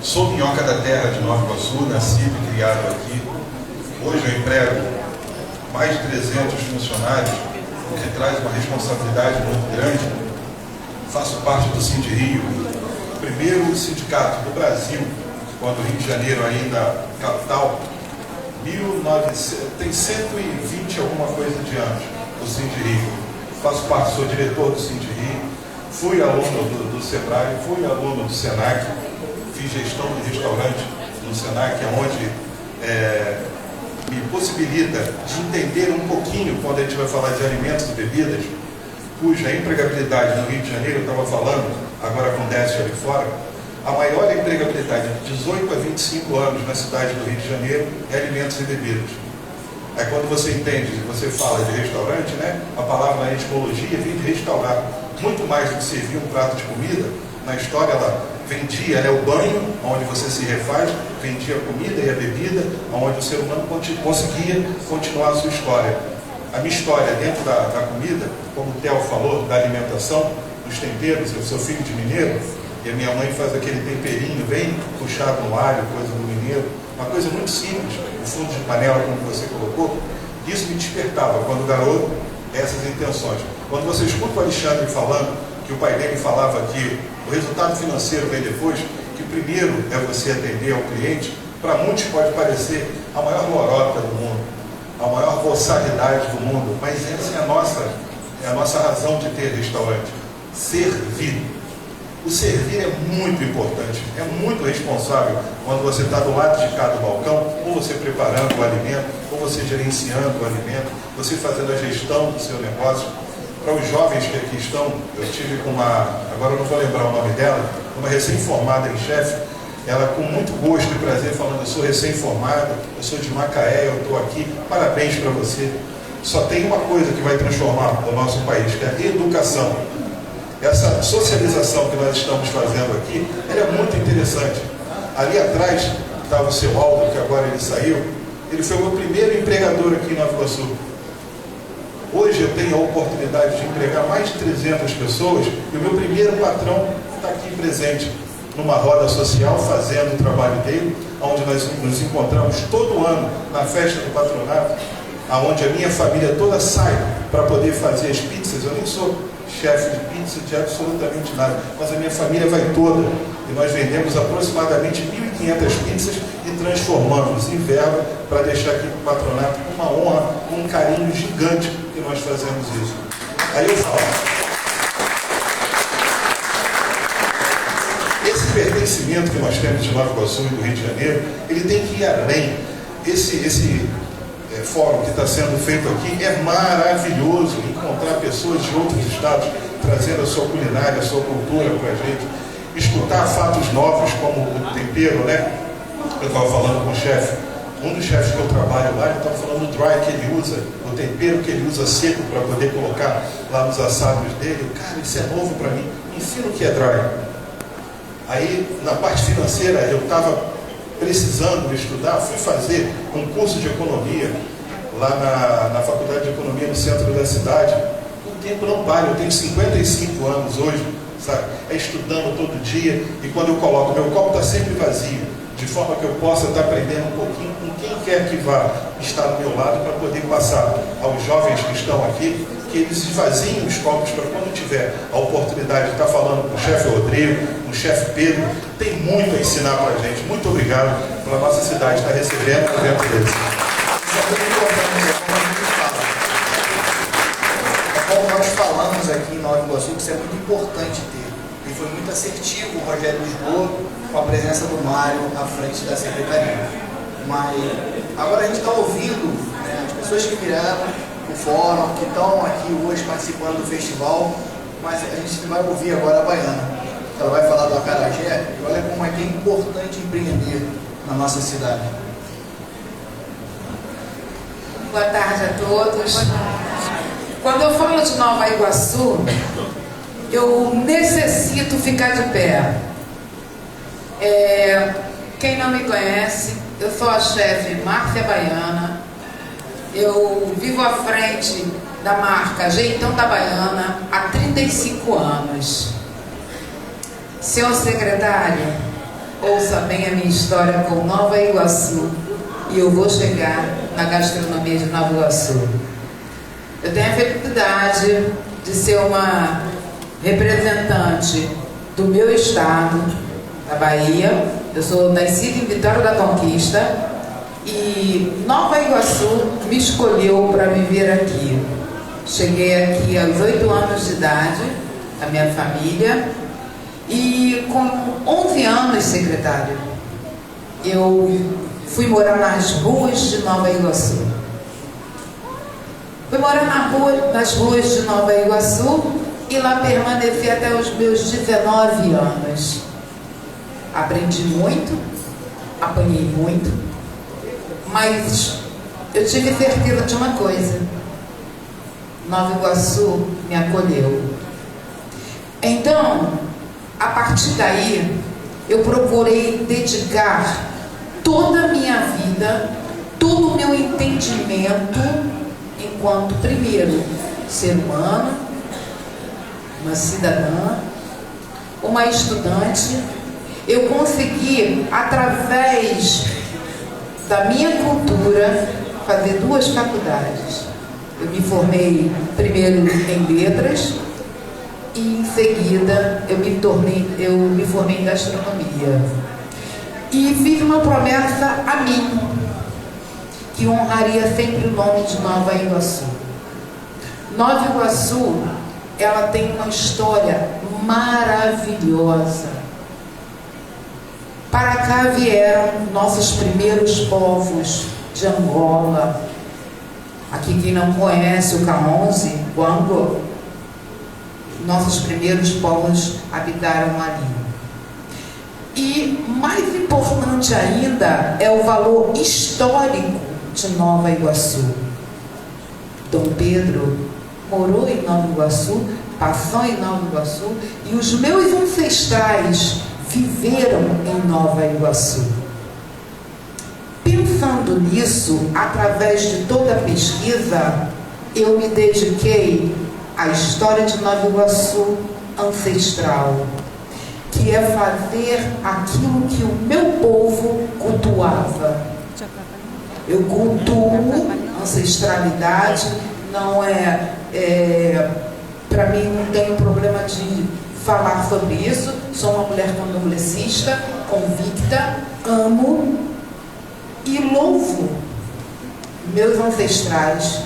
Sou minhoca da terra de Nova Iguaçu, nascido e criado aqui. Hoje eu emprego mais de 300 funcionários, o que traz uma responsabilidade muito grande. Faço parte do Sindirio, o primeiro sindicato do Brasil, quando o Rio de Janeiro ainda capital, tem 120 alguma coisa de anos, o Sindirio. Faço parte, sou diretor do Sindirio, fui aluno do Sebrae, fui aluno do Senac, fiz gestão de restaurante no Senac, onde me possibilita de entender um pouquinho, quando a gente vai falar de alimentos e bebidas, cuja empregabilidade no Rio de Janeiro, eu estava falando, agora acontece ali fora, a maior empregabilidade de 18 a 25 anos na cidade do Rio de Janeiro é alimentos e bebidas. Aí quando você entende, você fala de restaurante, né? A palavra na etimologia vem de restaurar. Muito mais do que servir um prato de comida, na história ela vendia o banho, onde você se refaz, vendia a comida e a bebida, onde o ser humano conseguia continuar a sua história. A minha história dentro da comida, como o Theo falou, da alimentação, dos temperos, eu sou filho de mineiro, E a minha mãe faz aquele temperinho bem puxado no alho, coisa do mineiro, uma coisa muito simples, o fundo de panela, como você colocou. Isso me despertava, quando garoto, essas intenções. Quando você escuta o Alexandre falando, que o pai dele falava que o resultado financeiro vem depois, que o primeiro é você atender ao cliente, para muitos pode parecer a maior lorota do mundo, a maior boçalidade do mundo, mas essa é a nossa razão de ter restaurante. Servir. O servir é muito importante, é muito responsável quando você está do lado de cada balcão, ou você preparando o alimento, ou você gerenciando o alimento, você fazendo a gestão do seu negócio. Para os jovens que aqui estão, eu tive com agora eu não vou lembrar o nome dela, uma recém-formada em chefe, ela com muito gosto e prazer falando, eu sou recém-formada, eu sou de Macaé, eu estou aqui, parabéns para você. Só tem uma coisa que vai transformar o nosso país, que é a educação. Essa socialização que nós estamos fazendo aqui, ela é muito interessante. Ali atrás estava o seu Aldo, que agora ele saiu, ele foi o meu primeiro empregador aqui em Nova Iguaçu. Hoje eu tenho a oportunidade de empregar mais de 300 pessoas e o meu primeiro patrão está aqui presente numa roda social, fazendo o trabalho dele, onde nós nos encontramos todo ano na festa do patronato, onde a minha família toda sai para poder fazer as pizzas. Eu nem sou chefe de pizza, de absolutamente nada, mas a minha família vai toda e nós vendemos aproximadamente 1.500 pizzas e transformamos em verba para deixar aqui para o patronato uma honra, um carinho gigante que nós fazemos isso. Aí eu falo, esse pertencimento que nós temos de Nova Iguaçu e do Rio de Janeiro, ele tem que ir além. Esse fórum que está sendo feito aqui é maravilhoso, encontrar pessoas de outros estados trazendo a sua culinária, a sua cultura para a gente, escutar fatos novos como o tempero, né? Eu estava falando com o chefe, um dos chefes que eu trabalho lá, ele estava falando do dry que ele usa, o tempero que ele usa seco para poder colocar lá nos assados dele. Cara, isso é novo para mim, me ensina o que é dry. Aí, na parte financeira, eu estava precisando estudar, fui fazer um curso de economia lá na Faculdade de Economia no centro da cidade. O tempo não para, eu tenho 55 anos hoje, sabe? É estudando todo dia, e quando eu coloco, meu copo está sempre vazio, de forma que eu possa estar aprendendo um pouquinho com quem quer que vá estar do meu lado, para poder passar aos jovens que estão aqui, que eles esvaziem os copos para quando tiver a oportunidade de estar falando com o chefe Rodrigo, com o chefe Pedro. Tem muito a ensinar para a gente. Muito obrigado pela nossa cidade estar recebendo o evento deles. Isso é muito importante, como a gente fala. É como nós falamos aqui em Nova Iguaçu, que isso é muito importante ter. E foi muito assertivo o Rogério Lisboa com a presença do Mário à frente da secretaria. Mas agora a gente está ouvindo, né, as pessoas que vieram o fórum, que estão aqui hoje participando do festival, mas a gente vai ouvir agora a Baiana. Ela vai falar do acarajé, e olha como é que é importante empreender na nossa cidade. Boa tarde a todos. Quando eu falo de Nova Iguaçu, eu necessito ficar de pé. Quem não me conhece, eu sou a chefe Márcia Baiana. Eu vivo à frente da marca Jeitão da Baiana há 35 anos. Senhor secretário, ouça bem a minha história com Nova Iguaçu e eu vou chegar na gastronomia de Nova Iguaçu. Eu tenho a felicidade de ser uma representante do meu estado, da Bahia. Eu sou nascida em Vitória da Conquista e Nova Iguaçu me escolheu para viver aqui. Cheguei aqui aos 8 anos de idade, a minha família, e com 11 anos, secretário, eu fui morar nas ruas de Nova Iguaçu. Fui morar nas ruas de Nova Iguaçu e lá permaneci até os meus 19 anos. Aprendi muito, apanhei muito, mas eu tive certeza de uma coisa: Nova Iguaçu me acolheu. Então, a partir daí, eu procurei dedicar toda a minha vida, todo o meu entendimento, enquanto, primeiro, ser humano, uma cidadã, uma estudante, eu consegui, através da minha cultura, fazer 2 faculdades. Eu me formei primeiro em letras e em seguida eu me formei em gastronomia. E fiz uma promessa a mim, que honraria sempre o nome de Nova Iguaçu. Nova Iguaçu, ela tem uma história maravilhosa. Para cá vieram nossos primeiros povos de Angola. Aqui quem não conhece o Caonze, o Anglo, nossos primeiros povos habitaram ali. E mais importante ainda é o valor histórico de Nova Iguaçu. Dom Pedro morou em Nova Iguaçu, passou em Nova Iguaçu, e os meus ancestrais viveram em Nova Iguaçu. Pensando nisso, através de toda a pesquisa, eu me dediquei à história de Nova Iguaçu ancestral, que é fazer aquilo que o meu povo cultuava. Eu cultuo ancestralidade, não para mim não tenho problema de falar sobre isso. Sou uma mulher candomblessista, convicta, amo e louvo meus ancestrais,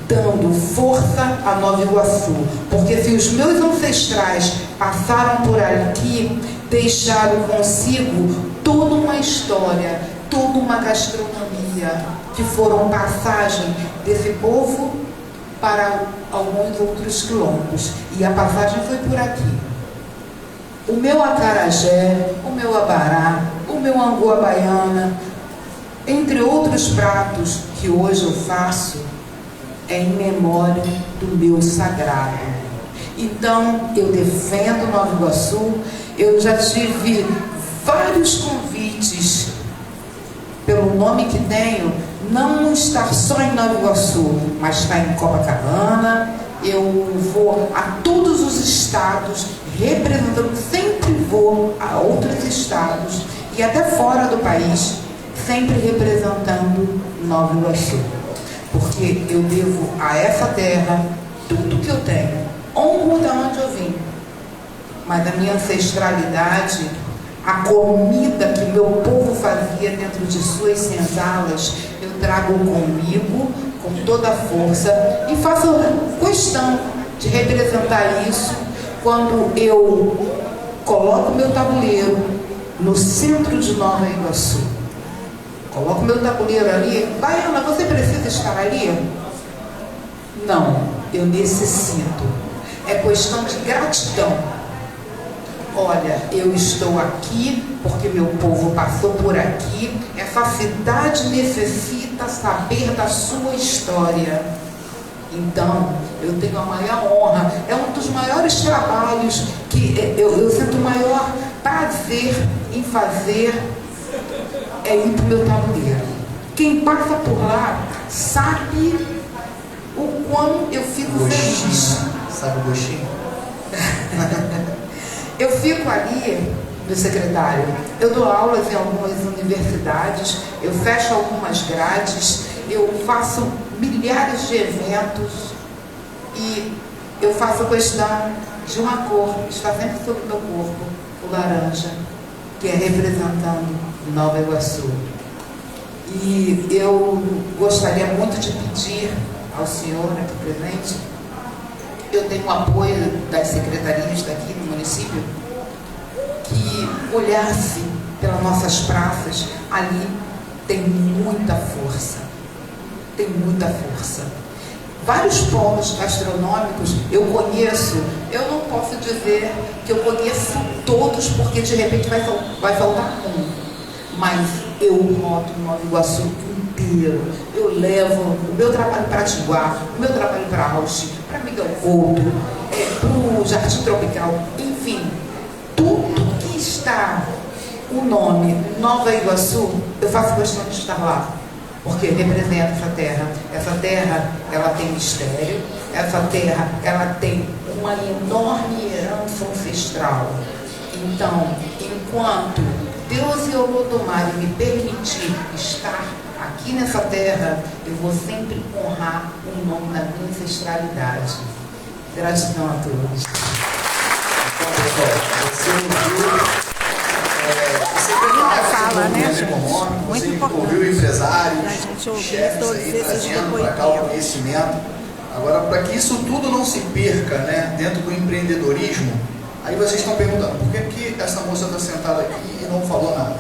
dando força a Nova Iguaçu, porque se os meus ancestrais passaram por aqui, deixaram consigo toda uma história, toda uma gastronomia, que foram passagem desse povo para alguns outros quilombos, e a passagem foi por aqui. O meu acarajé, o meu abará, o meu angu à baiana, entre outros pratos que hoje eu faço, é em memória do meu sagrado. Então, eu defendo Nova Iguaçu. Eu já tive vários convites, pelo nome que tenho, não estar só em Nova Iguaçu, mas estar em Copacabana. Eu vou a todos os estados, representando, sempre vou a outros estados e até fora do país, sempre representando Nova Iguaçu. Porque eu devo a essa terra tudo que eu tenho. Honro de onde eu vim, mas a minha ancestralidade, a comida que meu povo fazia dentro de suas senzalas, eu trago comigo com toda a força e faço questão de representar isso quando eu coloco meu tabuleiro no centro de Nova Iguaçu. Coloco meu tabuleiro ali. Baiana, você precisa estar ali? Não, eu necessito. É questão de gratidão. Olha, eu estou aqui porque meu povo passou por aqui. Essa cidade necessita saber da sua história. Então, eu tenho a maior honra. É um dos maiores trabalhos que eu sinto o maior prazer em fazer, é ir para o meu tabuleiro. Quem passa por lá sabe o quão eu fico feliz. Sabe o gostinho? Eu fico ali, meu secretário, eu dou aulas em algumas universidades, eu fecho algumas grades, eu faço milhares de eventos e eu faço questão de uma cor que está sempre sobre o meu corpo, o laranja, que é representando Nova Iguaçu. E eu gostaria muito de pedir ao senhor aqui presente, eu tenho o apoio das secretarias daqui no município, que olhasse pelas nossas praças. Ali tem muita força, tem muita força. Vários pontos gastronômicos eu conheço. Eu não posso dizer que eu conheço todos, porque de repente vai faltar um, mas eu rodo Nova Iguaçu inteiro. Eu levo o meu trabalho para Tiguá, o meu trabalho para Auchi, para Miguel Couto, para o Jardim Tropical, enfim, tudo que está o nome Nova Iguaçu, eu faço questão de estar lá, porque representa essa terra. Essa terra, ela tem mistério, essa terra, ela tem uma enorme herança ancestral. Então, enquanto Deus e Olodumare me permitir estar aqui nessa terra, eu vou sempre honrar o nome da minha ancestralidade. Gratidão a todos. Então, pessoal, você fala, né, gente? Muito ouviu empresários, a gente ouvir chefes todos aí esses trazendo para cá o conhecimento. Agora, para que isso tudo não se perca, né, dentro do empreendedorismo, aí vocês estão perguntando, por que essa moça está sentada aqui e não falou nada?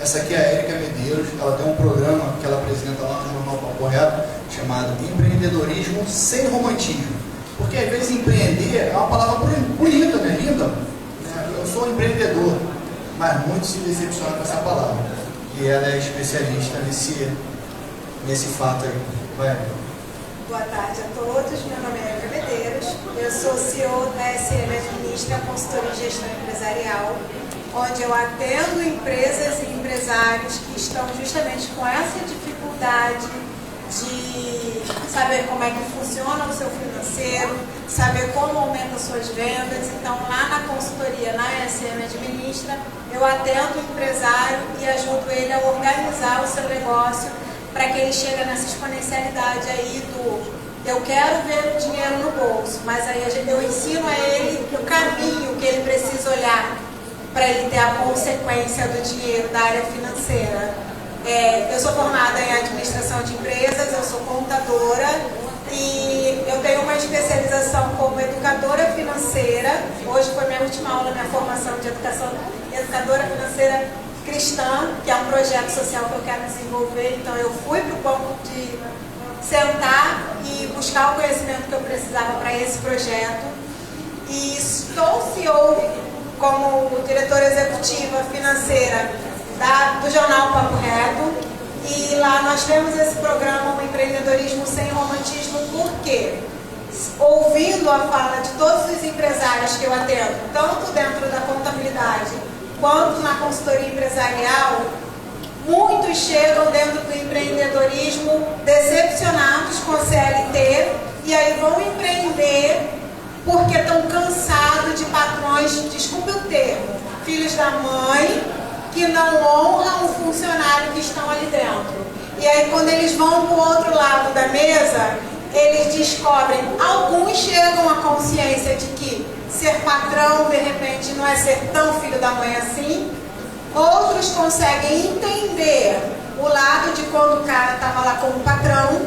Essa aqui é a Érica Medeiros, ela tem um programa que ela apresenta lá no Jornal Papo Reto, chamado Empreendedorismo Sem Romantismo. Porque às vezes empreender é uma palavra bonita, né, linda? Eu sou um empreendedor, mas muitos se decepcionam com essa palavra. E ela é especialista nesse fato aí. Vai. Boa tarde a todos, meu nome é Érica Medeiros, eu sou CEO da SM Administra Consultoria e Gestão Empresarial, onde eu atendo empresas e empresários que estão justamente com essa dificuldade de saber como é que funciona o seu financeiro, saber como aumenta suas vendas. Então, lá na consultoria, na SM Administra, eu atendo o empresário e ajudo ele a organizar o seu negócio para que ele chegue nessa exponencialidade aí do eu quero ver o dinheiro no bolso, mas aí eu ensino a ele o caminho que ele precisa olhar para ele ter a consequência do dinheiro da área financeira. Eu sou formada em administração de empresas, eu sou contadora e eu tenho uma especialização como educadora financeira. Hoje foi minha última aula, minha formação de educadora financeira cristã, que é um projeto social que eu quero desenvolver. Então eu fui para o banco de sentar e buscar o conhecimento que eu precisava para esse projeto. E estou CEO como diretora executiva financeira do Jornal Papo Reto. E lá nós temos esse programa, o Empreendedorismo Sem Romantismo, porque ouvindo a fala de todos os empresários que eu atendo, tanto dentro da contabilidade quanto na consultoria empresarial, muitos chegam dentro do empreendedorismo decepcionados com a CLT e aí vão empreender porque estão cansados de patrões, desculpe o termo, filhos da mãe, que não honram o funcionário que estão ali dentro. E aí quando eles vão para o outro lado da mesa, eles descobrem, alguns chegam à consciência de que ser patrão, de repente, não é ser tão filho da mãe assim. Outros conseguem entender o lado de quando o cara estava lá como patrão.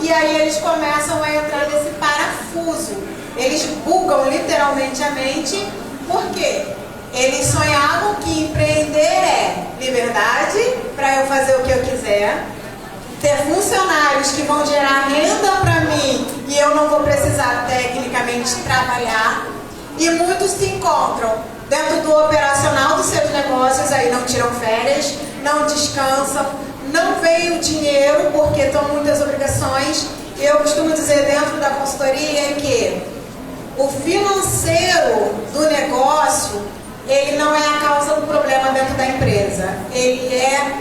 E aí eles começam a entrar nesse parafuso. Eles bugam literalmente a mente. Por quê? Eles sonhavam que empreender é liberdade para eu fazer o que eu quiser, ter funcionários que vão gerar renda para mim e eu não vou precisar tecnicamente trabalhar. E muitos se encontram dentro do operacional dos seus negócios, aí não tiram férias, não descansam, não veem o dinheiro porque estão muitas obrigações. Eu costumo dizer dentro da consultoria que o financeiro do negócio, ele não é a causa do problema dentro da empresa, ele é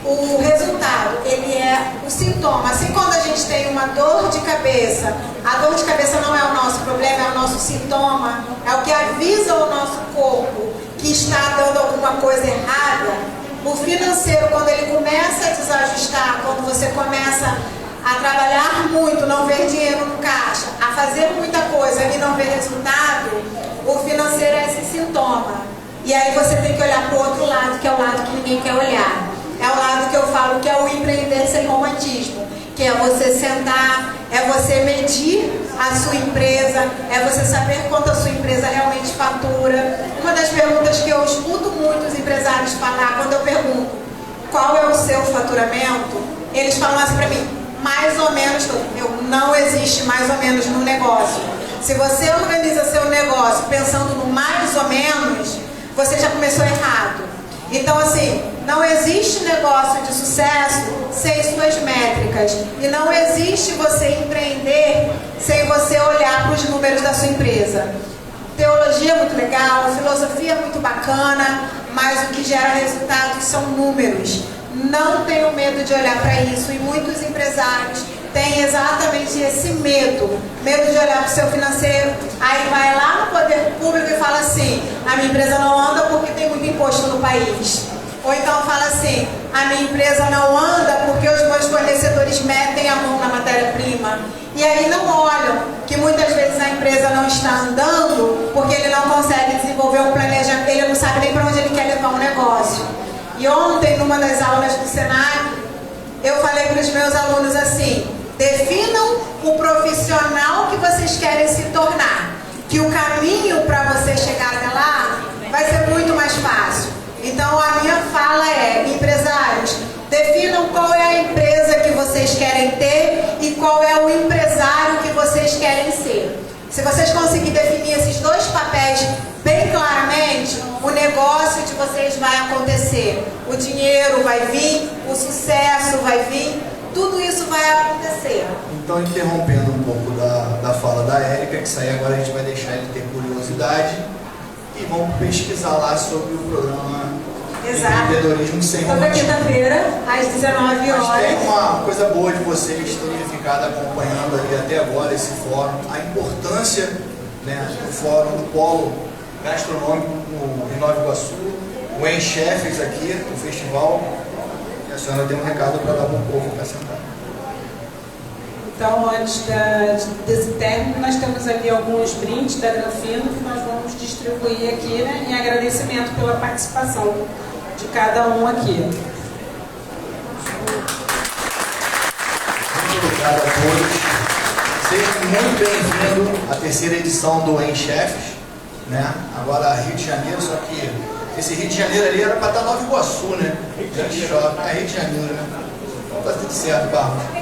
o resultado, ele é o sintoma. Assim, quando a gente tem uma dor de cabeça, a dor de cabeça não é o nosso problema, é o nosso sintoma, é o que avisa o nosso corpo que está dando alguma coisa errada. O financeiro, quando ele começa a desajustar, quando você começa a trabalhar muito, não ver dinheiro no caixa, a fazer muita coisa e não ver resultado, o financeiro é esse sintoma. E aí você tem que olhar para o outro lado, que é o lado que ninguém quer olhar. É o lado que eu falo que é o empreender sem romantismo, que é você sentar, é você medir a sua empresa, é você saber quanto a sua empresa realmente fatura. Uma das perguntas que eu escuto muitos empresários falar, quando eu pergunto qual é o seu faturamento, eles falam assim para mim, mais ou menos, não existe mais ou menos no negócio. Se você organiza seu negócio pensando no mais ou menos, você já começou errado. Então, assim, não existe negócio de sucesso sem suas métricas. E não existe você empreender sem você olhar para os números da sua empresa. Teologia é muito legal, filosofia é muito bacana, mas o que gera resultados são números. Não tenham medo de olhar para isso. E muitos empresários tem exatamente esse medo de olhar para o seu financeiro, aí vai lá no poder público e fala assim, a minha empresa não anda porque tem muito imposto no país. Ou então fala assim, a minha empresa não anda porque os meus fornecedores metem a mão na matéria-prima. E aí não olham que muitas vezes a empresa não está andando porque ele não consegue desenvolver um planejamento, ele não sabe nem para onde ele quer levar o negócio. E ontem, numa das aulas do Senac, eu falei para os meus alunos assim, definam o profissional que vocês querem se tornar, que o caminho para você chegar até lá vai ser muito mais fácil. Então a minha fala é, empresários, definam qual é a empresa que vocês querem ter e qual é o empresário que vocês querem ser. Se vocês conseguirem definir esses dois papéis bem claramente, o negócio de vocês vai acontecer. O dinheiro vai vir, o sucesso vai vir, tudo isso vai acontecer. Então, interrompendo um pouco da fala da Érica, que isso aí agora a gente vai deixar ele ter curiosidade e vamos pesquisar lá sobre o programa Empreendedorismo Sem Toda quinta-feira, às 19 horas. Mas tem uma coisa boa de vocês terem ficado acompanhando ali até agora esse fórum, a importância, né, do fórum, do polo gastronômico em Nova Iguaçu, o Enchefes aqui, o festival. E a senhora tem um recado para dar para o povo para sentar. Então, antes desse término, nós temos ali alguns brindes da Granfino que nós vamos distribuir aqui, né, em agradecimento pela participação de cada um aqui. Muito obrigado a todos. Seja muito bem-vindo à terceira edição do Enchefes, né? Agora Rio de Janeiro, só que esse Rio de Janeiro ali era para estar Nova Iguaçu, né? Rio de Janeiro, né? Então tá tudo certo, Barros.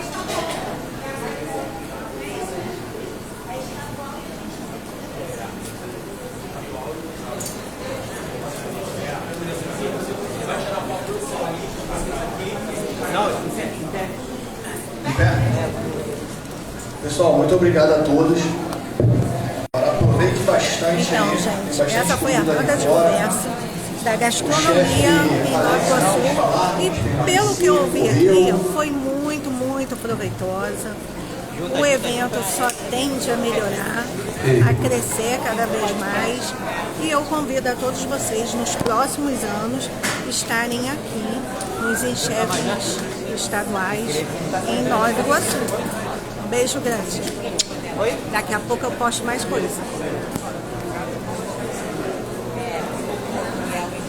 Pessoal, muito obrigado a todos. Aproveite bastante. Então, gente, essa foi a roda de conversa da gastronomia em Nova Iguaçu. E pelo que eu ouvi aqui, foi muito proveitosa. O evento só tende a melhorar, a crescer cada vez mais. E eu convido a todos vocês, nos próximos anos, estarem aqui nos Enchefes estaduais em Nova Iguaçu. Um beijo grande. Daqui a pouco eu posto mais coisas.